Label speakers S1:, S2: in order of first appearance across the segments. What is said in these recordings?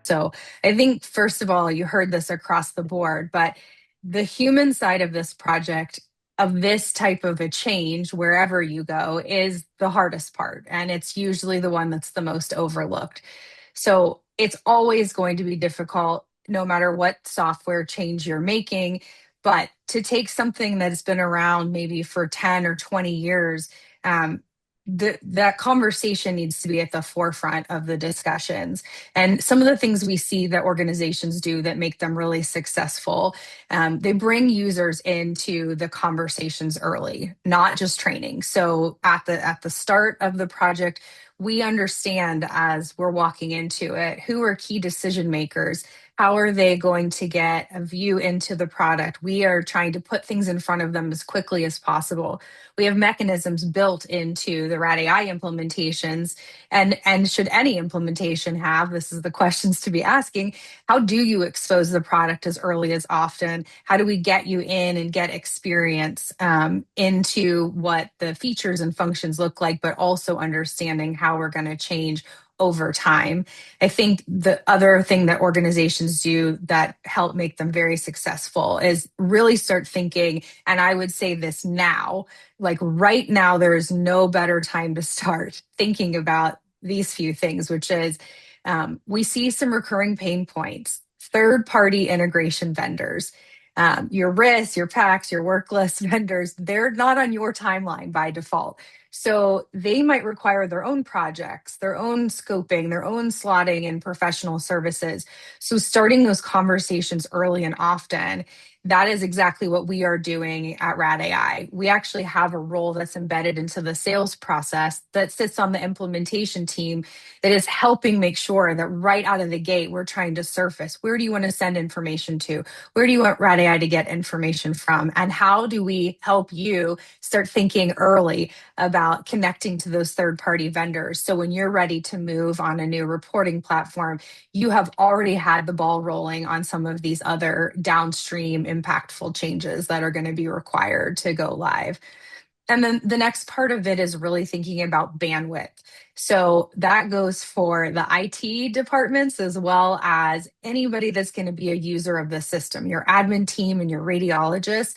S1: So I think, first of all, you heard this across the board, but the human side of this project, of this type of a change, wherever you go, is the hardest part. And it's usually the one that's the most overlooked. So it's always going to be difficult, no matter what software change you're making. But to take something that's been around maybe for 10 or 20 years, um, that conversation needs to be at the forefront of the discussions. And some of the things we see that organizations do that make them really successful, they bring users into the conversations early, not just training. So at the start of the project, we understand as we're walking into it who are key decision makers. How are they going to get a view into the product? We are trying to put things in front of them as quickly as possible. We have mechanisms built into the Rad AI implementations, and should any implementation have, this is the questions to be asking, how do you expose the product as early as often? How do we get you in and get experience into what the features and functions look like, but also understanding how we're going to change over time? I think the other thing that organizations do that help make them very successful is really start thinking, and I would say this now, like right now, there is no better time to start thinking about these few things, which is we see some recurring pain points, third party integration vendors. Your RIS, your PACS, your worklist vendors, they're not on your timeline by default. So they might require their own projects, their own scoping, their own slotting and professional services. So starting those conversations early and often, that is exactly what we are doing at Rad AI. We actually have a role that's embedded into the sales process that sits on the implementation team that is helping make sure that right out of the gate, we're trying to surface, where do you want to send information to? Where do you want Rad AI to get information from? And how do we help you start thinking early about connecting to those third party vendors? So when you're ready to move on a new reporting platform, you have already had the ball rolling on some of these other downstream impactful changes that are going to be required to go live. And then the next part of it is really thinking about bandwidth. So that goes for the IT departments as well as anybody that's going to be a user of the system, your admin team and your radiologists.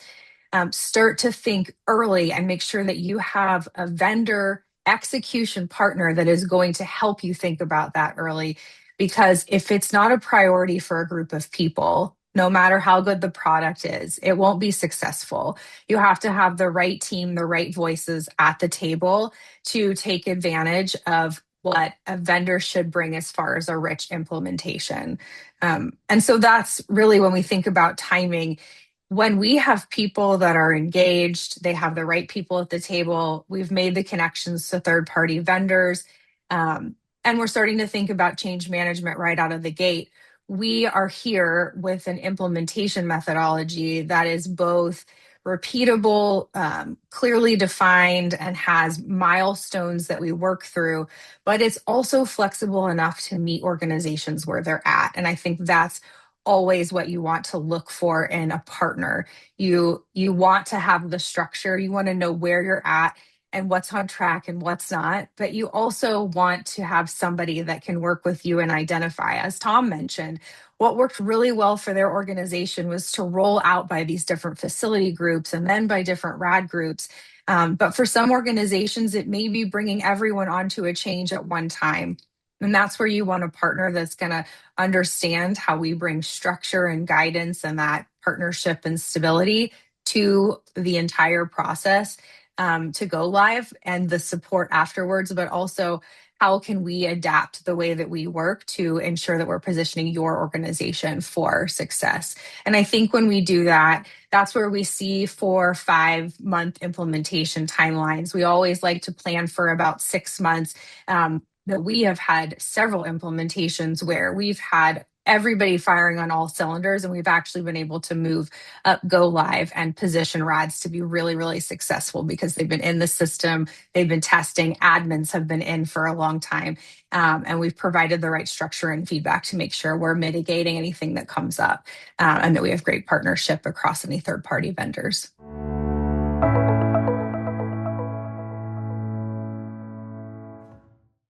S1: Start to think early and make sure that you have a vendor execution partner that is going to help you think about that early. Because if it's not a priority for a group of people, no matter how good the product is, it won't be successful. You have to have the right team, the right voices at the table to take advantage of what a vendor should bring as far as a rich implementation. And so that's really when we think about timing. When we have people that are engaged, they have the right people at the table, we've made the connections to third party vendors, and we're starting to think about change management right out of the gate. We are here with an implementation methodology that is both repeatable, clearly defined, and has milestones that we work through, but it's also flexible enough to meet organizations where they're at. And I think that's always what you want to look for in a partner. You want to have the structure, you want to know where you're at and what's on track and what's not, but you also want to have somebody that can work with you and identify. As Tom mentioned, what worked really well for their organization was to roll out by these different facility groups and then by different RAD groups. But for some organizations, it may be bringing everyone onto a change at one time. And that's where you want a partner that's going to understand how we bring structure and guidance and that partnership and stability to the entire process, to go live, and the support afterwards, but also how can we adapt the way that we work to ensure that we're positioning your organization for success. And I think when we do that, that's where we see 4 or 5 month implementation timelines. We always like to plan for about 6 months. That we have had several implementations where we've had everybody firing on all cylinders, and we've actually been able to move up, go live, and position RADs to be really, really successful because they've been in the system, they've been testing, admins have been in for a long time, and we've provided the right structure and feedback to make sure we're mitigating anything that comes up, and that we have great partnership across any third-party vendors.